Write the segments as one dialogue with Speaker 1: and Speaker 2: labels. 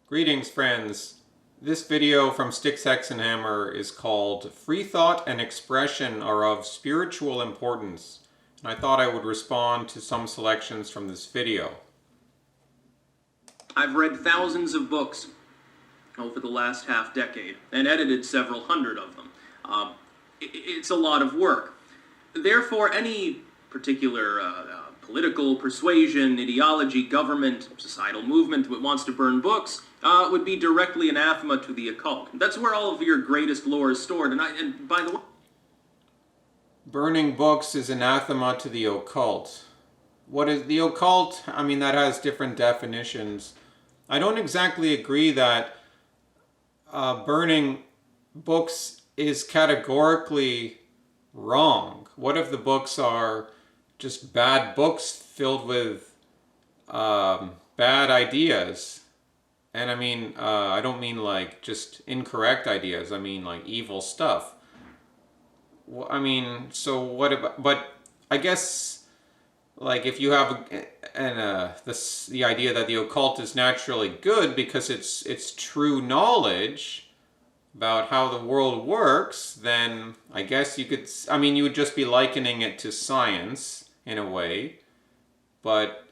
Speaker 1: Greetings, friends. This video from Styxhexenhammer is called Free Thought and Expression Are of Spiritual Importance, and I thought I would respond to some selections from this video.
Speaker 2: I've read thousands of books over the last half-decade and edited several hundred of them. It's a lot of work. Therefore, any particular political persuasion, ideology, government, societal movement that wants to burn books would be directly anathema to the occult. That's where all of your greatest lore is stored. And by the way,
Speaker 1: Burning books is anathema to the occult. What is the occult? I mean, that has different definitions. I don't exactly agree that burning books is categorically wrong. What if the books are just bad books filled with bad ideas? And I mean, I don't mean like just incorrect ideas. I mean like evil stuff. Well, I mean, so what about? But I guess like if you have the idea that the occult is naturally good because it's true knowledge about how the world works, then I guess you could, I mean, you would just be likening it to science in a way. But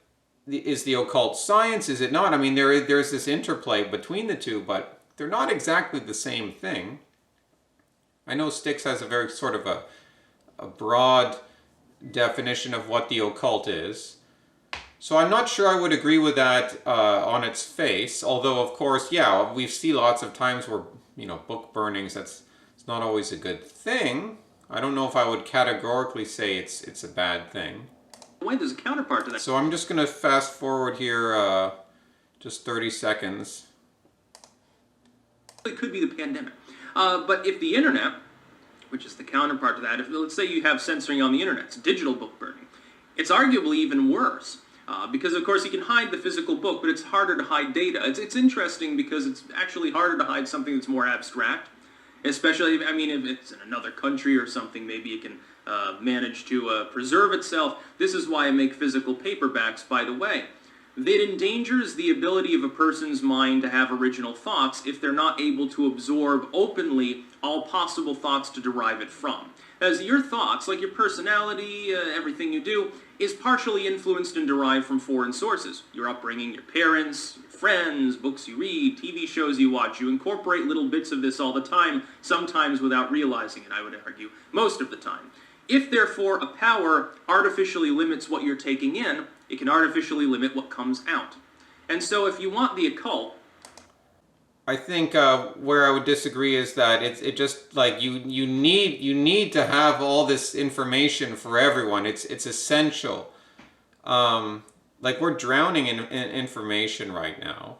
Speaker 1: is the occult science? Is it not? I mean, there's this interplay between the two, but they're not exactly the same thing. I know Styx has a very sort of a broad definition of what the occult is. So I'm not sure I would agree with that on its face, although of course, yeah, we see lots of times where, you know, book burnings, it's not always a good thing. I don't know if I would categorically say it's a bad thing.
Speaker 2: why there's a counterpart to that.
Speaker 1: So I'm just going to fast forward here just 30 seconds.
Speaker 2: It could be the pandemic. But if the internet, which is the counterpart to that, if let's say you have censoring on the internet, it's digital book burning, it's arguably even worse. Because of course you can hide the physical book, but it's harder to hide data. It's interesting because it's actually harder to hide something that's more abstract. Especially, I mean, if it's in another country or something, maybe it can manage to preserve itself. This is why I make physical paperbacks, by the way. It endangers the ability of a person's mind to have original thoughts if they're not able to absorb openly all possible thoughts to derive it from. As your thoughts, like your personality, everything you do, is partially influenced and derived from foreign sources. Your upbringing, your parents, your friends, books you read, TV shows you watch. You incorporate little bits of this all the time, sometimes without realizing it, I would argue, most of the time. If, therefore, a power artificially limits what you're taking in, it can artificially limit what comes out. And so if you want the occult,
Speaker 1: I think where I would disagree is that it just like you need to have all this information for everyone. It's essential. Like we're drowning in information right now,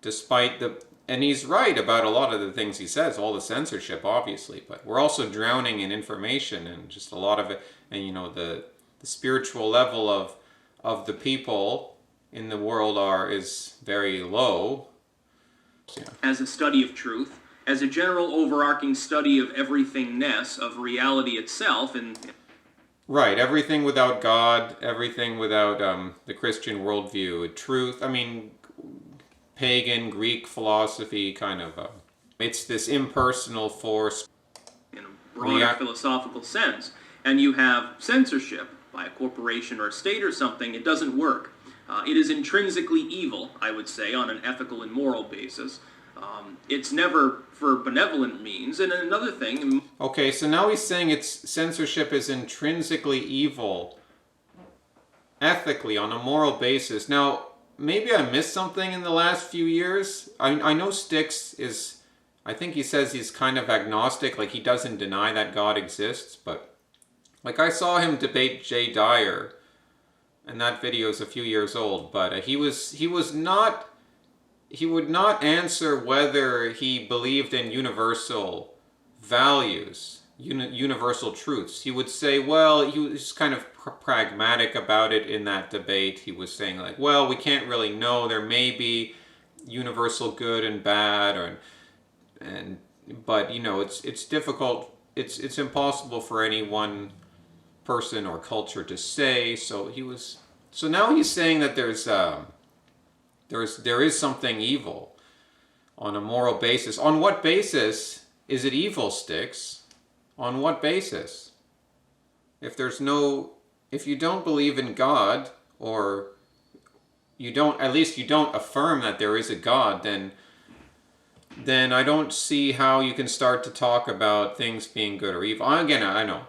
Speaker 1: despite and he's right about a lot of the things he says, all the censorship obviously, but we're also drowning in information and just a lot of it, and you know the spiritual level of the people in the world is very low. Yeah.
Speaker 2: As a study of truth, as a general overarching study of everythingness, of reality itself, and
Speaker 1: right, everything without God, everything without the Christian worldview, truth. I mean, pagan Greek philosophy, kind of. It's this impersonal force
Speaker 2: in a broader philosophical sense, and you have censorship by a corporation or a state or something. It doesn't work. It is intrinsically evil, I would say, on an ethical and moral basis. It's never for benevolent means. And another thing...
Speaker 1: Okay, so now he's saying censorship is intrinsically evil, ethically, on a moral basis. Now, maybe I missed something in the last few years. I know Styx is... I think he says he's kind of agnostic, like he doesn't deny that God exists, but... Like I saw him debate Jay Dyer, and that video is a few years old, but he would not answer whether he believed in universal values, universal truths. He would say, well, he was kind of pragmatic about it in that debate. He was saying like, well, we can't really know. There may be universal good and bad, but you know, it's difficult. It's impossible for any one person or culture to say. So now he's saying that there is something evil. on a moral basis. On what basis is it evil, Styx? On what basis? If you don't believe in God, or at least you don't affirm that there is a God, then I don't see how you can start to talk about things being good or evil. Again, I know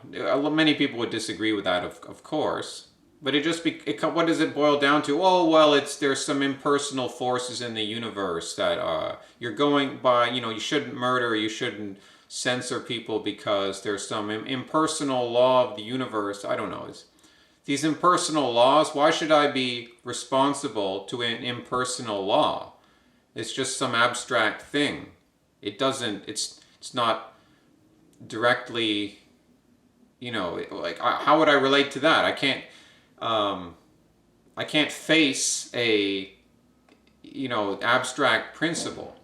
Speaker 1: many people would disagree with that, of course, but what does it boil down to? Oh, well, there's some impersonal forces in the universe that you're going by. You shouldn't murder, you shouldn't censor people because there's some impersonal law of the universe. I don't know. These impersonal laws, why should I be responsible to an impersonal law? It's just some abstract thing. It's not directly, how would I relate to that? I can't face a, abstract principle.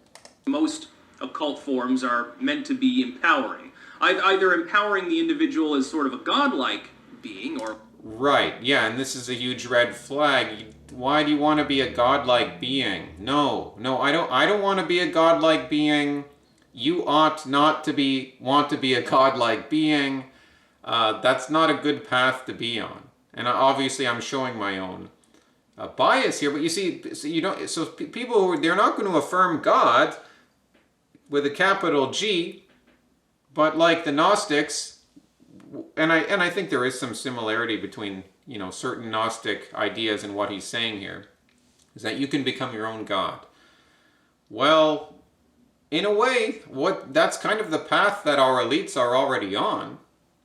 Speaker 2: Most occult forms are meant to be empowering. Either empowering the individual as sort of a godlike being, or...
Speaker 1: Right, yeah, and this is a huge red flag. Why do you want to be a godlike being? No, I don't want to be a godlike being. You ought not to want to be a godlike being. That's not a good path to be on. And obviously I'm showing my own bias here, but you see, people they're not going to affirm God with a capital G, but like the Gnostics, and I think there is some similarity between certain Gnostic ideas and what he's saying here, is that you can become your own God. Well, in a way, that's kind of the path that our elites are already on,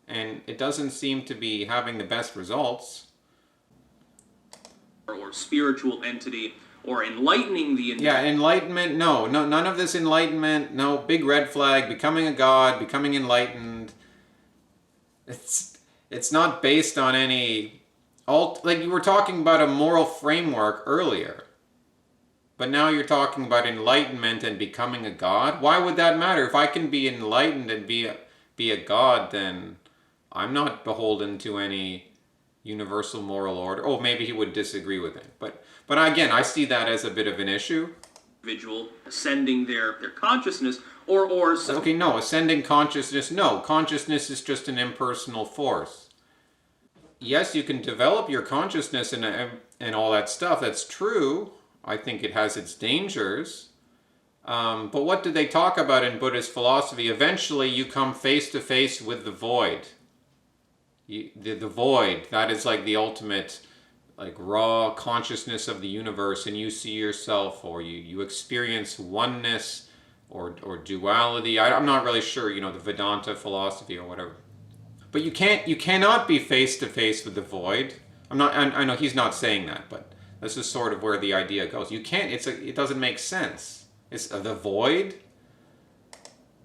Speaker 1: and it doesn't seem to be having the best results.
Speaker 2: Or spiritual entity, or enlightening the individual.
Speaker 1: Yeah, enlightenment, no, none of this enlightenment, no, big red flag, becoming a God, becoming enlightened. It's not based on any like you were talking about a moral framework earlier. But now you're talking about enlightenment and becoming a god? Why would that matter? If I can be enlightened and be a god, then I'm not beholden to any universal moral order. Oh, maybe he would disagree with it. But again, I see that as a bit of an issue.
Speaker 2: Individual ascending their consciousness, or
Speaker 1: okay, no, ascending consciousness, no, consciousness is just an impersonal force. Yes, you can develop your consciousness and all that stuff, that's true. I think it has its dangers, but what do they talk about in Buddhist philosophy? Eventually you come face to face with the void. The void, that is like the ultimate, like raw consciousness of the universe, and you see yourself, or you experience oneness or duality. I'm not really sure, the Vedanta philosophy or whatever. But you cannot be face to face with the void. I know he's not saying that, but this is sort of where the idea goes. You can't. It doesn't make sense. It's the void.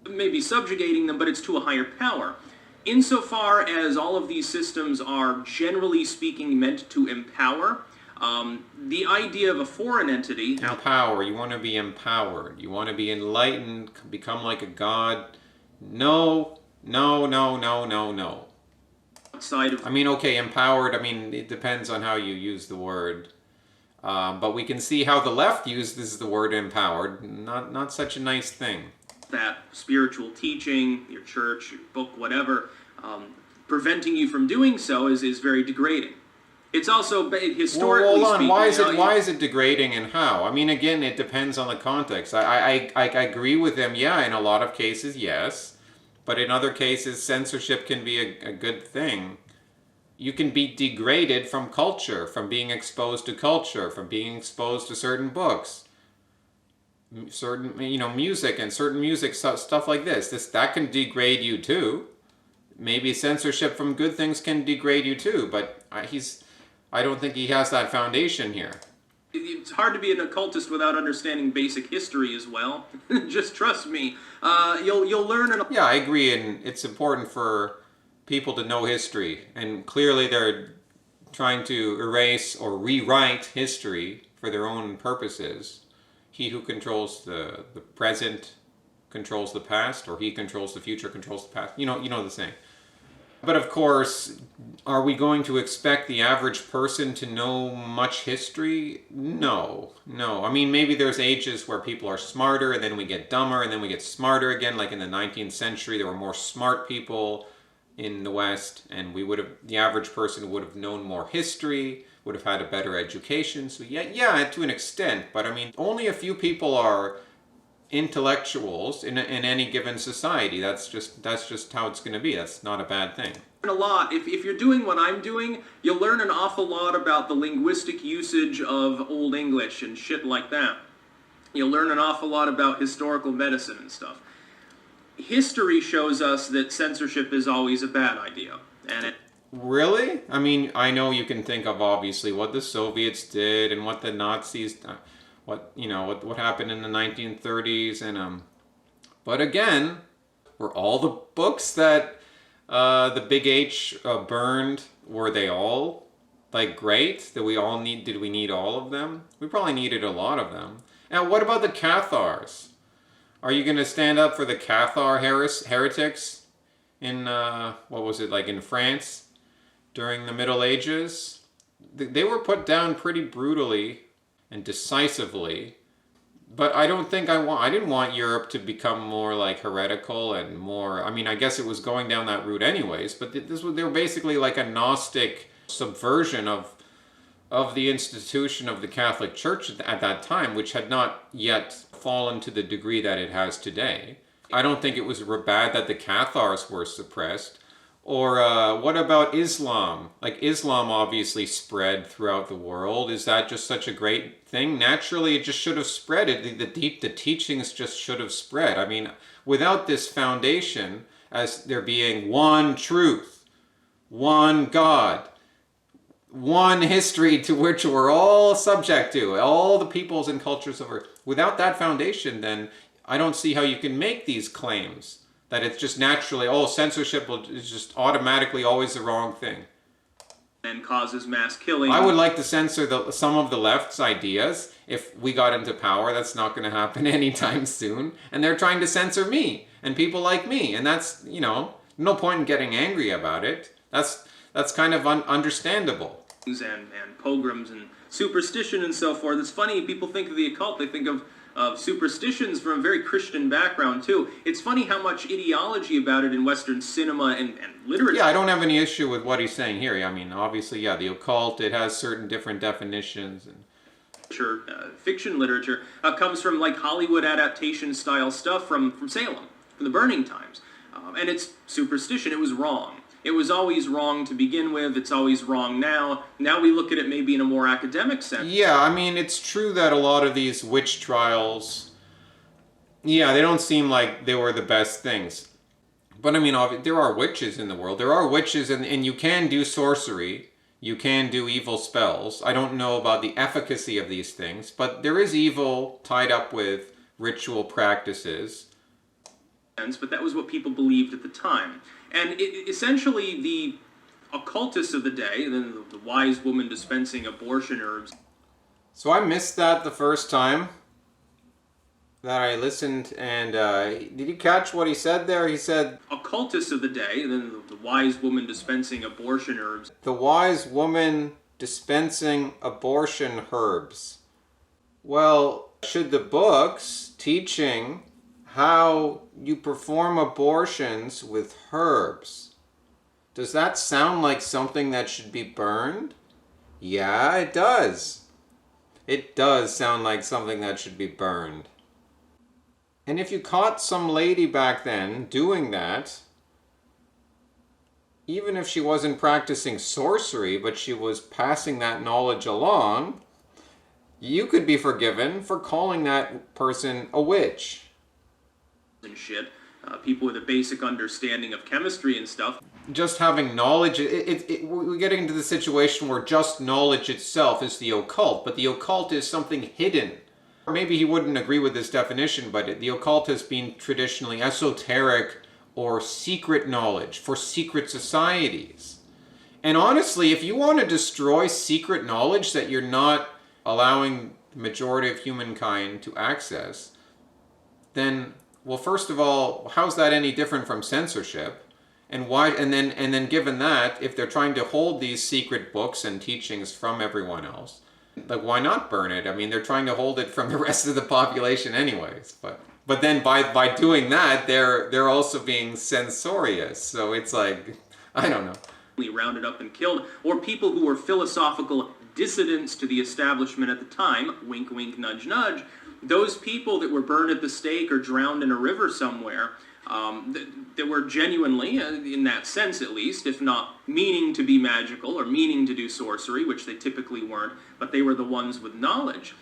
Speaker 2: Maybe subjugating them, but it's to a higher power. Insofar as all of these systems are, generally speaking, meant to empower, the idea of a foreign entity...
Speaker 1: Empower. You want to be empowered. You want to be enlightened, become like a god. No.
Speaker 2: Outside of...
Speaker 1: okay, empowered, it depends on how you use the word. But we can see how the left uses the word empowered. Not such a nice thing.
Speaker 2: That spiritual teaching, your church, your book, whatever, preventing you from doing so is very degrading. It's also, historically speaking...
Speaker 1: Why is it degrading and how? Again, it depends on the context. I agree with them, yeah, in a lot of cases, yes. But in other cases, censorship can be a good thing. You can be degraded from culture, from being exposed to culture, from being exposed to certain books, certain music and certain music stuff like this. That can degrade you too. Maybe censorship from good things can degrade you too. But I don't think he has that foundation here.
Speaker 2: It's hard to be an occultist without understanding basic history as well. Just trust me. You'll learn.
Speaker 1: Yeah, I agree, and it's important for people to know history. And clearly, they're trying to erase or rewrite history for their own purposes. He who controls the present controls the past, or he controls the future controls the past. You know the saying. But of course, are we going to expect the average person to know much history? No, no. I mean, maybe there's ages where people are smarter and then we get dumber and then we get smarter again. Like in the 19th century, there were more smart people in the West, and the average person would have known more history, would have had a better education. So yeah, to an extent. But I mean, only a few people are intellectuals in any given society. That's just how it's going to be. That's not a bad thing.
Speaker 2: A lot. If you're doing what I'm doing, you'll learn an awful lot about the linguistic usage of Old English and shit like that. You'll learn an awful lot about historical medicine and stuff. History shows us that censorship is always a bad idea. And
Speaker 1: Really? I mean, I know you can think of obviously what the Soviets did and what the Nazis, what happened in the 1930s, and but again, were all the books that the Big H burned, were they all like great? Did we need all of them? We probably needed a lot of them. Now, what about the Cathars? Are you going to stand up for the Cathar heretics in what was it, like in France during the Middle Ages? They were put down pretty brutally and decisively. But I don't think I didn't want Europe to become more like heretical and more, I mean, I guess it was going down that route anyways, but they were basically like a Gnostic subversion of the institution of the Catholic Church at that time, which had not yet fallen to the degree that it has today. I don't think it was bad that the Cathars were suppressed. Or what about Islam? Like, Islam obviously spread throughout the world. Is that just such a great thing? Naturally, it just should have spread. The teachings just should have spread. I mean, without this foundation, as there being one truth, one God, one history to which we're all subject to, all the peoples and cultures of Earth. Without that foundation, then I don't see how you can make these claims that it's just naturally, censorship is just automatically always the wrong thing.
Speaker 2: And causes mass killing.
Speaker 1: I would like to censor some of the left's ideas if we got into power. That's not going to happen anytime soon. And they're trying to censor me and people like me. And that's, no point in getting angry about it. That's kind of understandable.
Speaker 2: And pogroms and superstition and so forth. It's funny, people think of the occult, they think of superstitions from a very Christian background too. It's funny how much ideology about it in Western cinema and literature.
Speaker 1: Yeah, I don't have any issue with what he's saying here. I mean, obviously, yeah, the occult, it has certain different definitions. And
Speaker 2: fiction literature comes from like Hollywood adaptation style stuff from Salem, from the Burning Times. And it's superstition. It was wrong. It was always wrong to begin with. It's always wrong now. Now we look at it maybe in a more academic sense.
Speaker 1: Yeah, I mean, it's true that a lot of these witch trials, yeah, they don't seem like they were the best things. But I mean, there are witches in the world. There are witches, and you can do sorcery. You can do evil spells. I don't know about the efficacy of these things, but there is evil tied up with ritual practices.
Speaker 2: But that was what people believed at the time. And essentially, the occultists of the day, the wise woman dispensing abortion herbs.
Speaker 1: So I missed that the first time that I listened, and did you catch what he said there? He said,
Speaker 2: occultists of the day, the wise woman dispensing abortion herbs.
Speaker 1: The wise woman dispensing abortion herbs. Well, should the books teaching how you perform abortions with herbs, does that sound like something that should be burned? Yeah, it does. It does sound like something that should be burned. And if you caught some lady back then doing that, even if she wasn't practicing sorcery, but she was passing that knowledge along, you could be forgiven for calling that person a witch.
Speaker 2: And shit, people with a basic understanding of chemistry and stuff.
Speaker 1: Just having knowledge, we're getting into the situation where just knowledge itself is the occult, but the occult is something hidden. Or maybe he wouldn't agree with this definition, but the occult has been traditionally esoteric or secret knowledge for secret societies. And honestly, if you want to destroy secret knowledge that you're not allowing the majority of humankind to access, then, well, first of all, how's that any different from censorship? And why? And then given that, if they're trying to hold these secret books and teachings from everyone else, like why not burn it? I mean, they're trying to hold it from the rest of the population anyways. But then by doing that, they're also being censorious. So it's like, I don't know.
Speaker 2: Rounded up and killed, or people who were philosophical dissidents to the establishment at the time, wink wink nudge nudge, those people that were burned at the stake or drowned in a river somewhere, that were genuinely, in that sense at least, if not meaning to be magical or meaning to do sorcery, which they typically weren't, but they were the ones with knowledge.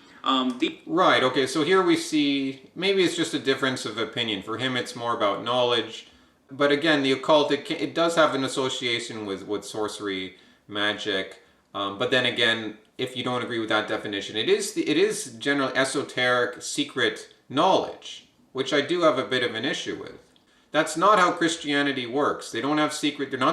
Speaker 1: Right, okay, so here we see, maybe it's just a difference of opinion. For him it's more about knowledge. But again, the occult, it does have an association with sorcery, magic. But then again, if you don't agree with that definition, it is generally esoteric, secret knowledge, which I do have a bit of an issue with. That's not how Christianity works. They're not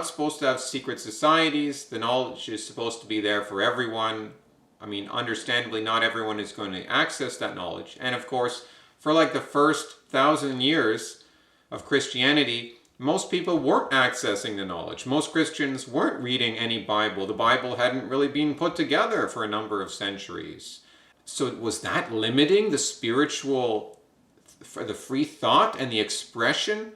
Speaker 1: supposed to have secret societies. The knowledge is supposed to be there for everyone. I mean, understandably, not everyone is going to access that knowledge. And of course, for like the first 1,000 years of Christianity, most people weren't accessing the knowledge. Most Christians weren't reading any Bible. The Bible hadn't really been put together for a number of centuries. So was that limiting the spiritual, for the free thought and the expression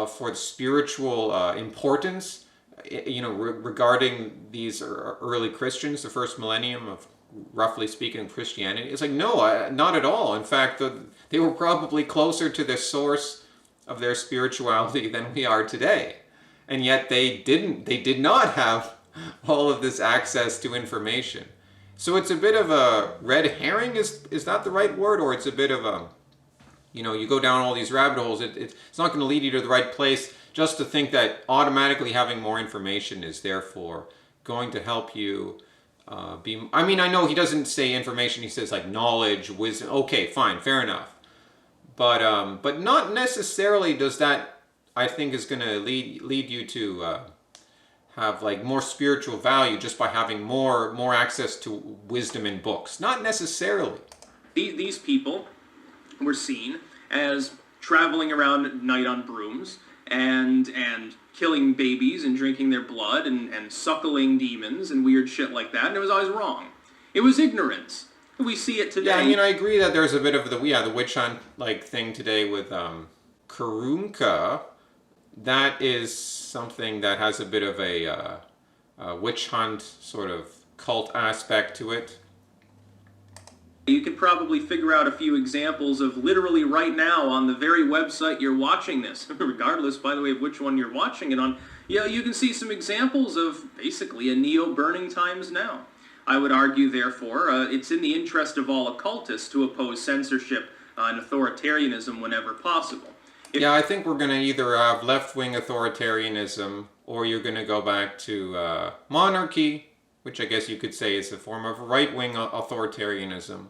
Speaker 1: for the spiritual importance, regarding these early Christians, the first millennium of, roughly speaking, Christianity? It's like, no, not at all. In fact, they were probably closer to the source of their spirituality than we are today, and yet they did not have all of this access to information. So it's a bit of a red herring, is that the right word? Or it's a bit of a, you go down all these rabbit holes, it's not going to lead you to the right place just to think that automatically having more information is therefore going to help you I know he doesn't say information, he says like knowledge, wisdom. Okay, fine, fair enough. But not necessarily does that, I think, is going to lead you to have like more spiritual value just by having more access to wisdom in books. Not necessarily.
Speaker 2: These people were seen as traveling around at night on brooms and killing babies and drinking their blood and suckling demons and weird shit like that, and it was always wrong. It was ignorance. We see it today.
Speaker 1: Yeah, I agree that there's a bit of the witch hunt like thing today with Karunka. That is something that has a bit of a witch hunt sort of cult aspect to it.
Speaker 2: You could probably figure out a few examples of literally right now on the very website you're watching this, regardless, by the way, of which one you're watching it on. Yeah, you can see some examples of basically a neo-burning times now. I would argue, therefore, it's in the interest of all occultists to oppose censorship and authoritarianism whenever possible.
Speaker 1: I think we're going to either have left-wing authoritarianism, or you're going to go back to monarchy, which I guess you could say is a form of right-wing authoritarianism.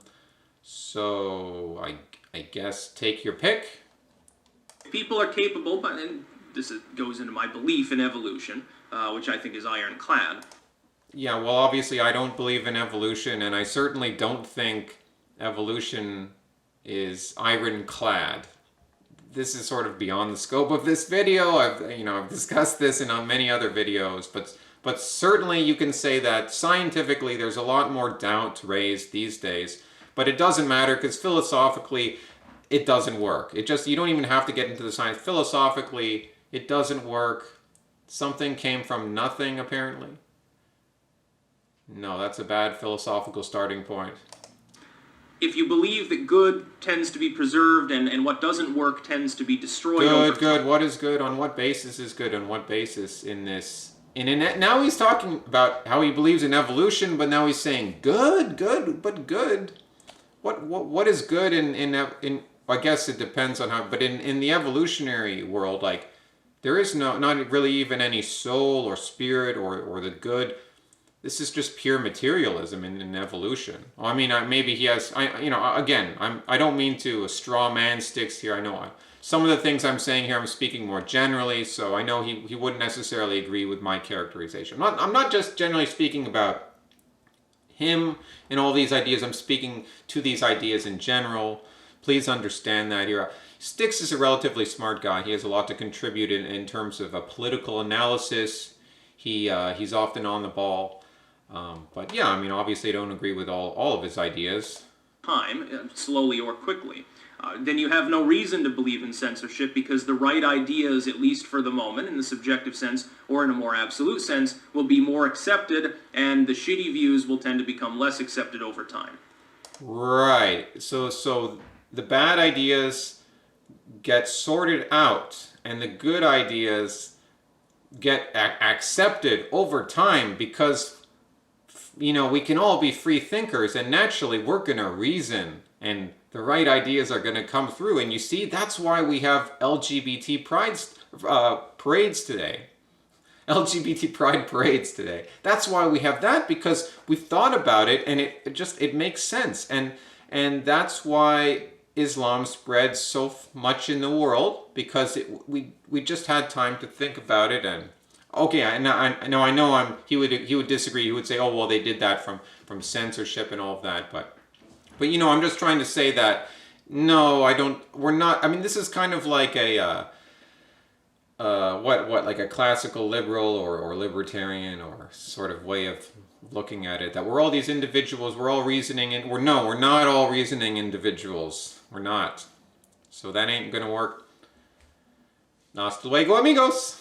Speaker 1: So I guess take your pick.
Speaker 2: People are capable, and this goes into my belief in evolution, which I think is ironclad.
Speaker 1: Yeah, well, obviously I don't believe in evolution, and I certainly don't think evolution is ironclad. This is sort of beyond the scope of this video. I've discussed this in on many other videos, but certainly you can say that scientifically there's a lot more doubt raised these days. But it doesn't matter, because philosophically it doesn't work. You don't even have to get into the science. Philosophically, it doesn't work. Something came from nothing, apparently. No, that's a bad philosophical starting point.
Speaker 2: If you believe that good tends to be preserved and what doesn't work tends to be destroyed...
Speaker 1: Good. What is good? On what basis is good? On what basis in this... Now he's talking about how he believes in evolution, but now he's saying good, but good. What is good in I guess it depends on how... But in the evolutionary world, like, there is not really even any soul or spirit or the good. This is just pure materialism in evolution. Well, maybe he has. I don't mean to straw man Styx here. I know some of the things I'm saying here, I'm speaking more generally. So I know he wouldn't necessarily agree with my characterization. I'm not just generally speaking about him and all these ideas. I'm speaking to these ideas in general. Please understand that here. Styx is a relatively smart guy. He has a lot to contribute in terms of a political analysis. He's often on the ball. But yeah, I mean, obviously I don't agree with all of his ideas.
Speaker 2: Time, slowly or quickly. Then you have no reason to believe in censorship because the right ideas, at least for the moment, in the subjective sense or in a more absolute sense, will be more accepted, and the shitty views will tend to become less accepted over time.
Speaker 1: Right. So the bad ideas get sorted out, and the good ideas get accepted over time because, we can all be free thinkers, and naturally we're going to reason, and the right ideas are going to come through. And you see, that's why we have LGBT parades today. LGBT pride parades today. That's why we have that, because we've thought about it, and it makes sense. And that's why Islam spread so much in the world, because we just had time to think about it. And okay, I know he would disagree. He would say, oh well, they did that from censorship and all of that. But I'm just trying to say that no, I don't. We're not. I mean, this is kind of like a like a classical liberal or libertarian or sort of way of looking at it, that we're all these individuals, we're all reasoning, and we're not all reasoning individuals. We're not. So that ain't gonna work. Hasta luego, amigos.